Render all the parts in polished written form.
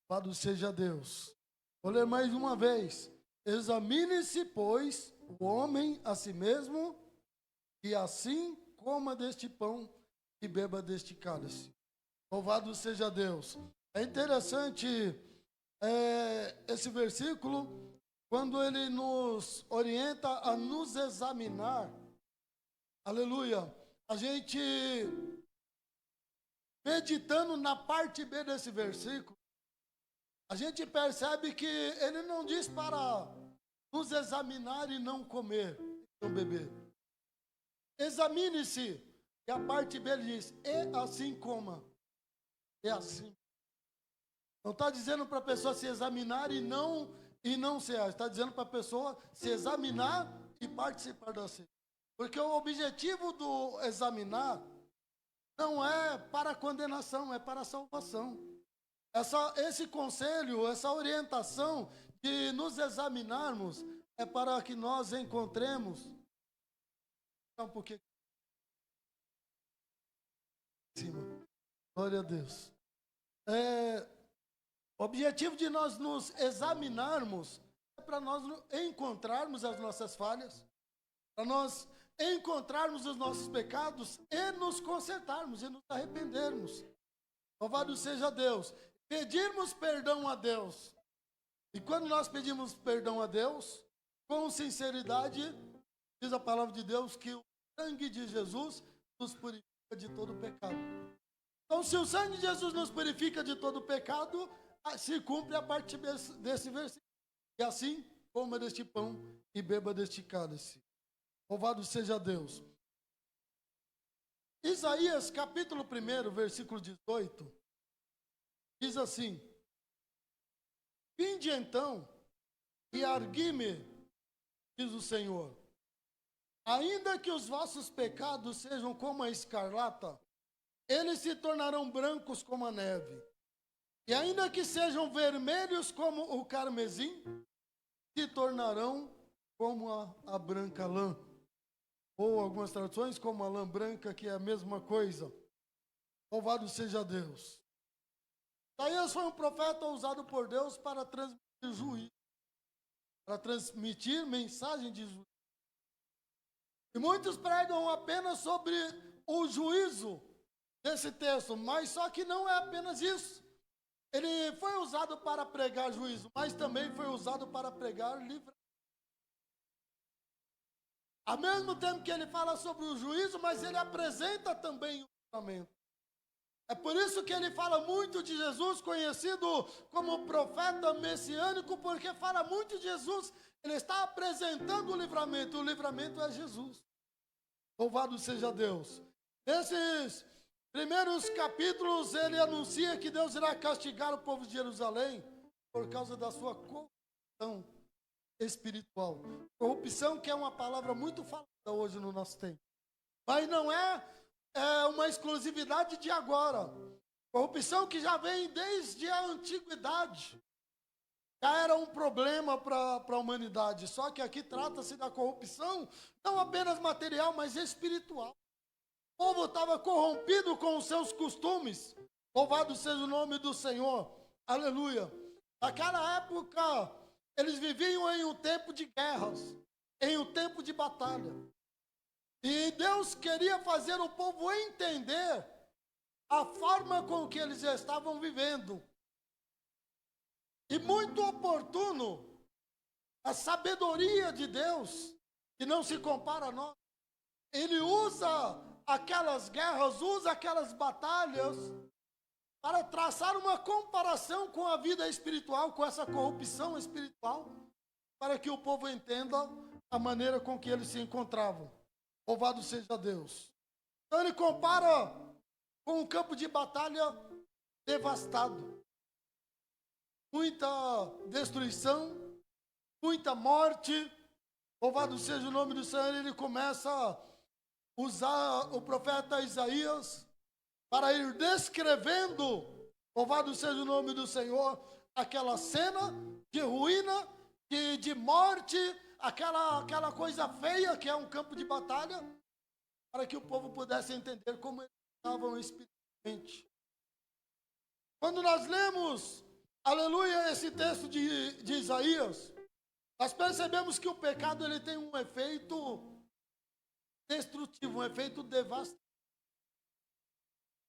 Louvado seja Deus. Vou ler mais uma vez. Examine-se, pois, o homem a si mesmo, e assim coma deste pão e beba deste cálice. Louvado seja Deus. É interessante esse versículo, quando ele nos orienta a nos examinar. Aleluia. A gente, meditando na parte B desse versículo, a gente percebe que ele não diz para nos examinar e não comer, não beber. Examine-se. E a parte B ele diz, e assim coma. É assim. Não está dizendo para a pessoa se examinar e não ser. Está dizendo para a pessoa se examinar e participar da ceia. Porque o objetivo do examinar não é para condenação, é para salvação. Esse conselho, essa orientação de nos examinarmos é para que nós encontremos. Um pouquinho. Glória a Deus. O objetivo de nós nos examinarmos é para nós encontrarmos as nossas falhas, para nós encontrarmos os nossos pecados e nos consertarmos e nos arrependermos. Louvado seja Deus. Pedirmos perdão a Deus. E quando nós pedimos perdão a Deus, com sinceridade, diz a palavra de Deus que o sangue de Jesus nos purifica de todo pecado. Então, se o sangue de Jesus nos purifica de todo pecado, se cumpre a parte desse versículo. E assim, coma deste pão e beba deste cálice. Louvado seja Deus. Isaías, capítulo 1, versículo 18, diz assim: Vinde então e argui-me, diz o Senhor, ainda que os vossos pecados sejam como a escarlata, eles se tornarão brancos como a neve. E ainda que sejam vermelhos como o carmesim, se tornarão como a branca lã. Ou algumas traduções como a lã branca, que é a mesma coisa. Louvado seja Deus. Isaías foi um profeta usado por Deus para transmitir juízo, para transmitir mensagem de juízo. E muitos pregam apenas sobre o juízo desse texto, mas só que não é apenas isso. Ele foi usado para pregar juízo, mas também foi usado para pregar livramento. Ao mesmo tempo que ele fala sobre o juízo, mas ele apresenta também o livramento. É por isso que ele fala muito de Jesus, conhecido como profeta messiânico, porque fala muito de Jesus. Ele está apresentando o livramento é Jesus. Louvado seja Deus. Nesses primeiros capítulos, ele anuncia que Deus irá castigar o povo de Jerusalém por causa da sua corrupção espiritual. Corrupção, que é uma palavra muito falada hoje no nosso tempo. Mas não é uma exclusividade de agora. Corrupção que já vem desde a antiguidade. Já era um problema para a humanidade. Só que aqui trata-se da corrupção, não apenas material, mas espiritual. O povo estava corrompido com os seus costumes. Louvado seja o nome do Senhor. Aleluia. Naquela época, eles viviam em um tempo de guerras, em um tempo de batalha. E Deus queria fazer o povo entender a forma com que eles estavam vivendo. E muito oportuno, a sabedoria de Deus, que não se compara a nós, ele usa aquelas guerras, usa aquelas batalhas para traçar uma comparação com a vida espiritual, com essa corrupção espiritual, para que o povo entenda a maneira com que eles se encontravam. Louvado seja Deus. Então ele compara com um campo de batalha devastado. Muita destruição, muita morte. Louvado seja o nome do Senhor. Ele começa a usar o profeta Isaías para ir descrevendo, louvado seja o nome do Senhor, aquela cena de ruína, de morte, aquela coisa feia que é um campo de batalha, para que o povo pudesse entender como eles estavam espiritualmente. Quando nós lemos aleluia, esse texto de Isaías, nós percebemos que o pecado ele tem um efeito destrutivo, um efeito devastador.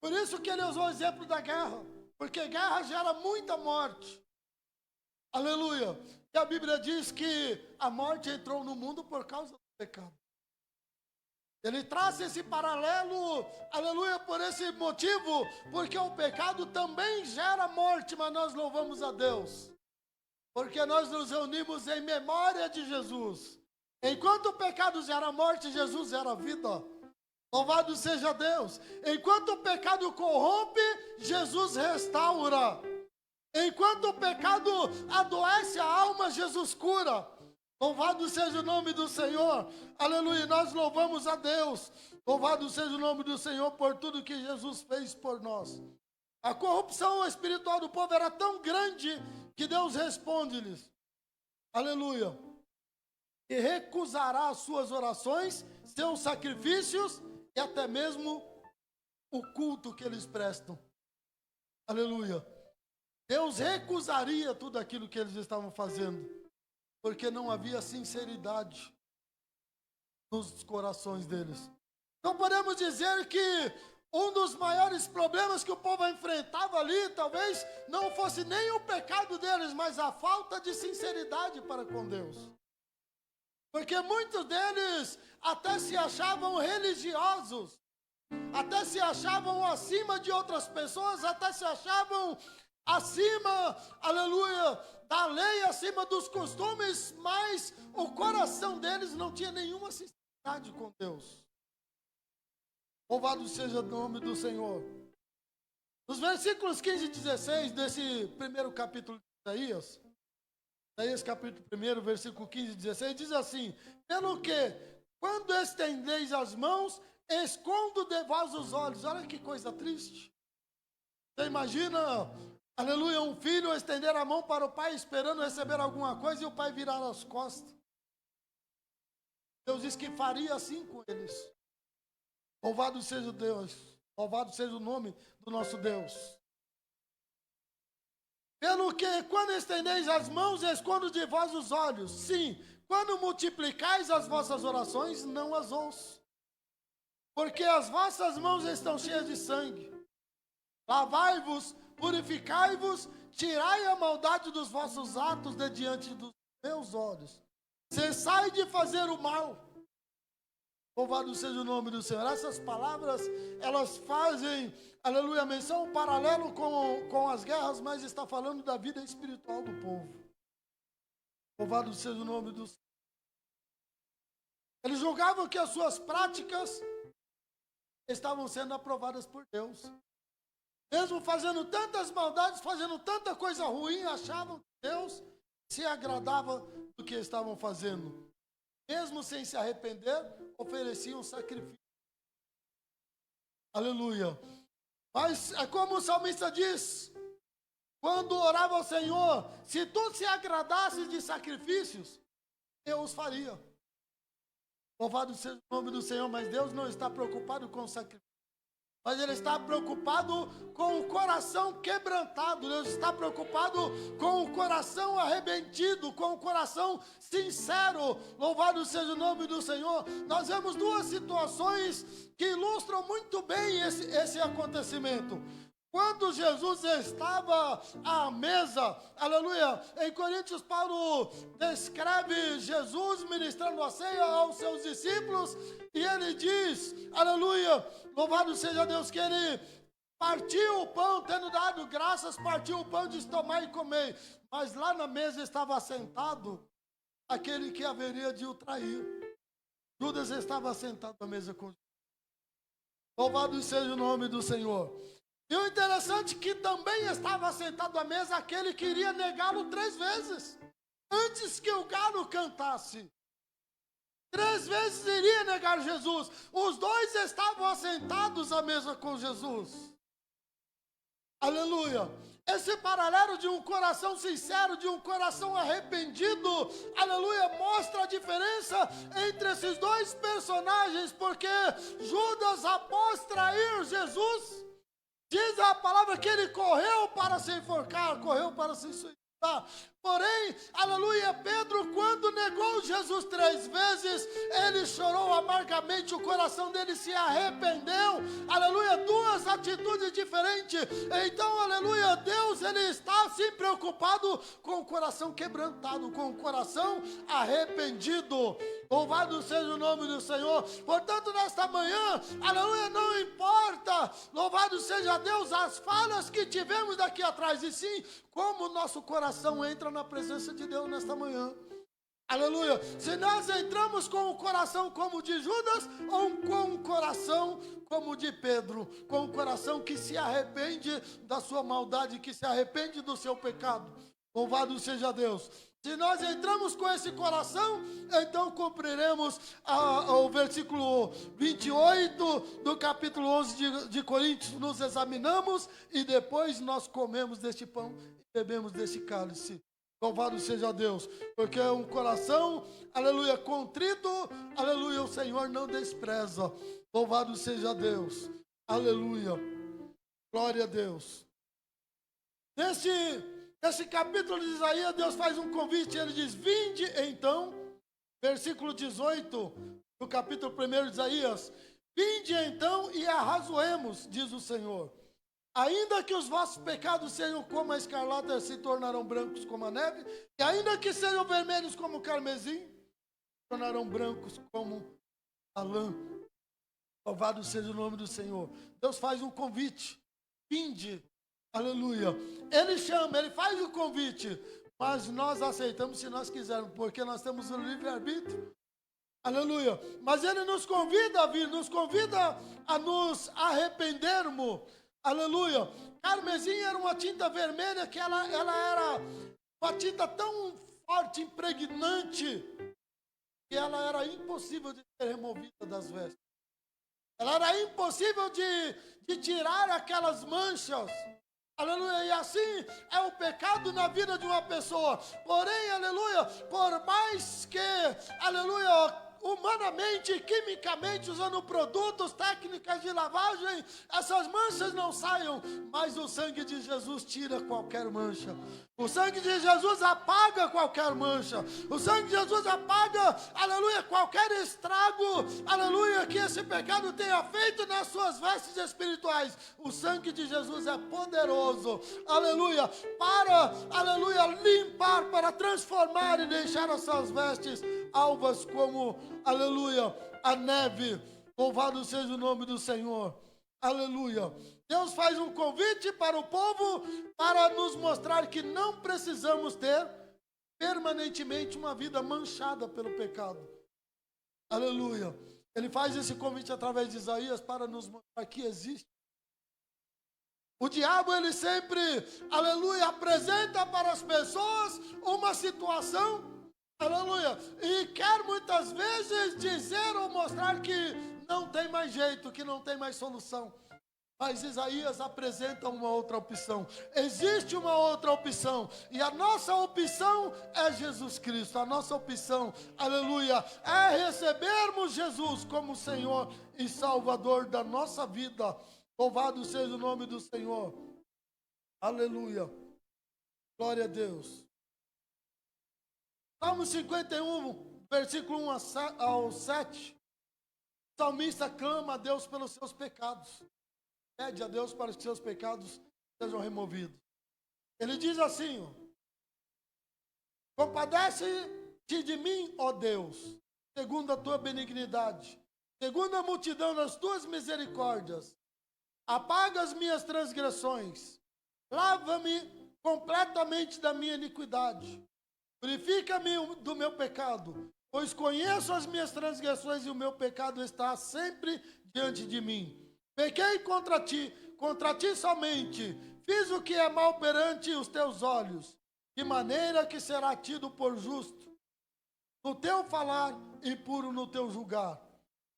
Por isso que ele usou o exemplo da guerra, porque guerra gera muita morte. Aleluia. E a Bíblia diz que a morte entrou no mundo por causa do pecado. Ele traz esse paralelo, aleluia, por esse motivo, porque o pecado também gera morte, mas nós louvamos a Deus, porque nós nos reunimos em memória de Jesus. Enquanto o pecado gera morte, Jesus gera vida. Louvado seja Deus. Enquanto o pecado corrompe, Jesus restaura. Enquanto o pecado adoece a alma, Jesus cura. Louvado seja o nome do Senhor. Aleluia. Nós louvamos a Deus. Louvado seja o nome do Senhor por tudo que Jesus fez por nós. A corrupção espiritual do povo era tão grande que Deus responde-lhes. Aleluia. E recusará as suas orações, seus sacrifícios e até mesmo o culto que eles prestam. Aleluia. Deus recusaria tudo aquilo que eles estavam fazendo, porque não havia sinceridade nos corações deles. Então podemos dizer que um dos maiores problemas que o povo enfrentava ali, talvez não fosse nem o pecado deles, mas a falta de sinceridade para com Deus. Porque muitos deles até se achavam religiosos, até se achavam acima de outras pessoas, até se achavam acima, aleluia, da lei, acima dos costumes, mas o coração deles não tinha nenhuma sinceridade com Deus. Louvado seja o nome do Senhor. Nos versículos 15 e 16 desse primeiro capítulo de Isaías, Isaías capítulo 1, versículo 15 e 16, diz assim: pelo que, quando estendeis as mãos, escondo de vós os olhos. Olha que coisa triste. Você imagina, aleluia, um filho estender a mão para o pai esperando receber alguma coisa e o pai virar as costas. Deus diz que faria assim com eles. Louvado seja Deus, louvado seja o nome do nosso Deus. Pelo que, quando estendeis as mãos, escondo de vós os olhos. Sim, quando multiplicais as vossas orações, não as ouço. Porque as vossas mãos estão cheias de sangue. Lavai-vos, purificai-vos, tirai a maldade dos vossos atos de diante dos meus olhos. Cessai de fazer o mal. Louvado seja o nome do Senhor. Essas palavras, elas fazem, aleluia, menção paralelo com as guerras, mas está falando da vida espiritual do povo. Louvado seja o nome do Senhor. Eles julgavam que as suas práticas estavam sendo aprovadas por Deus. Mesmo fazendo tantas maldades, fazendo tanta coisa ruim, achavam que Deus se agradava do que estavam fazendo. Mesmo sem se arrepender, ofereciam sacrifício. Aleluia. Mas é como o salmista diz, quando orava ao Senhor, se tu se agradasses de sacrifícios, eu os faria. Louvado seja o nome do Senhor, mas Deus não está preocupado com o sacrifício. Mas Ele está preocupado com o coração quebrantado. Deus está preocupado com o coração arrependido, com o coração sincero. Louvado seja o nome do Senhor. Nós vemos duas situações que ilustram muito bem esse acontecimento. Quando Jesus estava à mesa, aleluia, em Coríntios, Paulo descreve Jesus ministrando a ceia aos seus discípulos, e ele diz, aleluia, louvado seja Deus, que ele partiu o pão, tendo dado graças, partiu o pão e disse, tomai e comei. Mas lá na mesa estava sentado aquele que haveria de o trair. Judas estava sentado à mesa com Jesus. Louvado seja o nome do Senhor. E o interessante é que também estava sentado à mesa aquele que iria negá-lo 3 vezes, antes que o galo cantasse. 3 vezes iria negar Jesus. Os dois estavam assentados à mesa com Jesus. Aleluia. Esse paralelo de um coração sincero, de um coração arrependido, aleluia, mostra a diferença entre esses dois personagens, porque Judas, após trair Jesus, Diz a palavra que ele correu para se enforcar, correu para se suicidar. Porém, aleluia, Pedro, quando negou Jesus 3 vezes, ele chorou amargamente, o coração dele se arrependeu. Aleluia, duas atitudes diferentes. Então, aleluia, Deus, ele está assim preocupado com o coração quebrantado, com o coração arrependido. Louvado seja o nome do Senhor. Portanto, nesta manhã, aleluia, não importa, louvado seja Deus, as falhas que tivemos daqui atrás, e sim, como o nosso coração entra na presença de Deus nesta manhã. Aleluia. Se nós entramos com o coração como de Judas, ou com o coração como de Pedro, com o coração que se arrepende da sua maldade, que se arrepende do seu pecado. Louvado seja Deus. Se nós entramos com esse coração, então cumpriremos o versículo 28 do capítulo 11 de Coríntios. Nos examinamos e depois nós comemos deste pão e bebemos deste cálice. Louvado seja Deus, porque é um coração, aleluia, contrito, aleluia, o Senhor não despreza. Louvado seja Deus, aleluia, glória a Deus. Nesse capítulo de Isaías, Deus faz um convite, ele diz: vinde então, versículo 18 do capítulo 1 de Isaías: vinde então e arrazoemos, diz o Senhor. Ainda que os vossos pecados sejam como a escarlata, se tornarão brancos como a neve, e ainda que sejam vermelhos como o carmesim, se tornarão brancos como a lã. Louvado seja o nome do Senhor. Deus faz um convite: vinde, aleluia. Ele chama, ele faz o convite, mas nós aceitamos se nós quisermos, porque nós temos o livre-arbítrio. Aleluia. Mas ele nos convida a vir, nos convida a nos arrependermos. Aleluia. Carmesim era uma tinta vermelha que ela era uma tinta tão forte, impregnante, que ela era impossível de ser removida das vestes. Ela era impossível de tirar aquelas manchas. Aleluia. E assim é o pecado na vida de uma pessoa. Porém, aleluia, por mais que, aleluia, humanamente, quimicamente, usando produtos, técnicas de lavagem, essas manchas não saiam, mas o sangue de Jesus tira qualquer mancha. O sangue de Jesus apaga qualquer mancha. O sangue de Jesus apaga, aleluia, qualquer estrago, aleluia, que esse pecado tenha feito nas suas vestes espirituais. O sangue de Jesus é poderoso, aleluia, para, aleluia, limpar, para transformar e deixar as suas vestes alvas como, aleluia, a neve. Louvado seja o nome do Senhor. Aleluia. Deus faz um convite para o povo para nos mostrar que não precisamos ter permanentemente uma vida manchada pelo pecado. Aleluia. Ele faz esse convite através de Isaías para nos mostrar que existe. O diabo, ele sempre, aleluia, apresenta para as pessoas uma situação, aleluia, e quer muitas vezes dizer ou mostrar que não tem mais jeito, que não tem mais solução. Mas Isaías apresenta uma outra opção. Existe uma outra opção. E a nossa opção é Jesus Cristo. A nossa opção, aleluia, é recebermos Jesus como Senhor e Salvador da nossa vida. Louvado seja o nome do Senhor. Aleluia. Glória a Deus. Salmo 51, versículo 1 ao 7. O salmista clama a Deus pelos seus pecados. Pede a Deus para que seus pecados sejam removidos. Ele diz assim: compadece-te de mim, ó Deus, segundo a tua benignidade, segundo a multidão das tuas misericórdias. Apaga as minhas transgressões, lava-me completamente da minha iniquidade, purifica-me do meu pecado, pois conheço as minhas transgressões e o meu pecado está sempre diante de mim. Pequei contra ti somente, fiz o que é mal perante os teus olhos, de maneira que será tido por justo no teu falar e puro no teu julgar.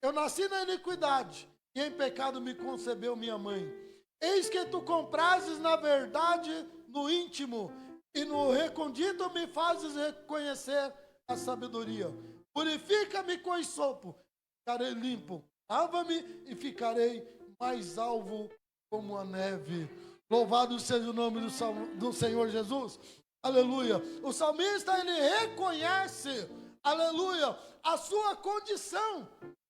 Eu nasci na iniquidade, e em pecado me concebeu minha mãe. Eis que tu comprases na verdade no íntimo, e no recôndito me fazes reconhecer a sabedoria. Purifica-me com esopo, ficarei limpo. Lava-me e ficarei mais alvo como a neve. Louvado seja o nome do Senhor Jesus. Aleluia. O salmista, ele reconhece, aleluia, a sua condição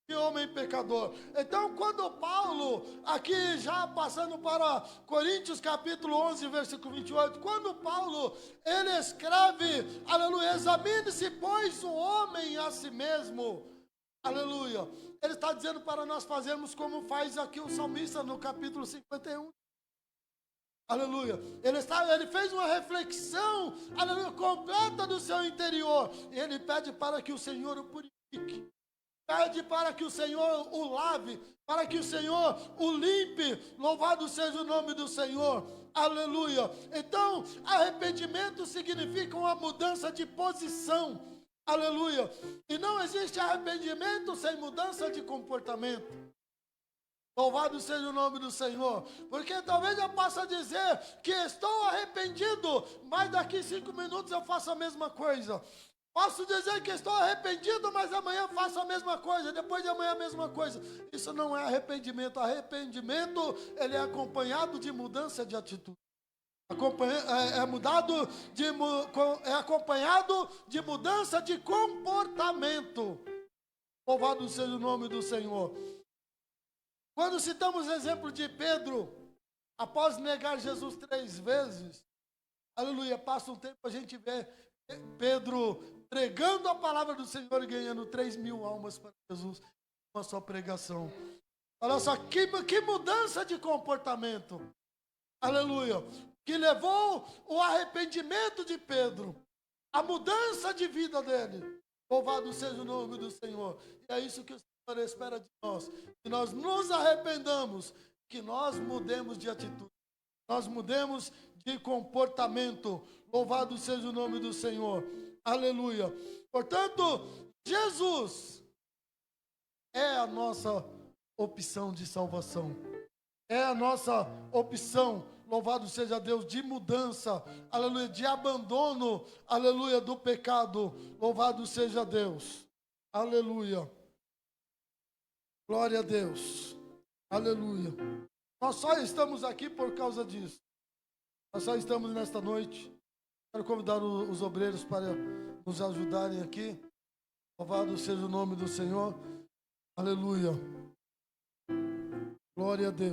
de homem pecador. Então, quando Paulo, aqui já passando para Coríntios capítulo 11, versículo 28, quando Paulo, ele escreve, aleluia, examine-se, pois, o homem a si mesmo, aleluia, ele está dizendo para nós fazermos como faz aqui o salmista no capítulo 51. Aleluia. Ele fez uma reflexão, aleluia, completa do seu interior. E ele pede para que o Senhor o purifique. Pede para que o Senhor o lave, para que o Senhor o limpe. Louvado seja o nome do Senhor. Aleluia. Então, arrependimento significa uma mudança de posição. Aleluia. E não existe arrependimento sem mudança de comportamento. Louvado seja o nome do Senhor. Porque talvez eu possa dizer que estou arrependido, mas daqui 5 minutos eu faço a mesma coisa. Posso dizer que estou arrependido, mas amanhã faço a mesma coisa, depois de amanhã a mesma coisa. Isso não é arrependimento. Arrependimento, ele é acompanhado de mudança de atitude. É acompanhado de mudança de comportamento. Louvado seja o nome do Senhor. Quando citamos o exemplo de Pedro, após negar Jesus 3 vezes, aleluia, passa um tempo, a gente vê Pedro pregando a palavra do Senhor e ganhando 3.000 almas para Jesus, uma só pregação. Olha só, que mudança de comportamento, aleluia, que levou o arrependimento de Pedro, a mudança de vida dele. Louvado seja o nome do Senhor. E é isso que o Senhor espera de nós, que nós nos arrependamos, que nós mudemos de atitude, nós mudemos de comportamento. Louvado seja o nome do Senhor. Aleluia. Portanto, Jesus é a nossa opção de salvação, é a nossa opção, louvado seja Deus, de mudança, aleluia, de abandono, aleluia, do pecado. Louvado seja Deus, aleluia. Glória a Deus. Aleluia. Nós só estamos aqui por causa disso. Nós só estamos nesta noite. Quero convidar os obreiros para nos ajudarem aqui. Louvado seja o nome do Senhor. Aleluia. Glória a Deus.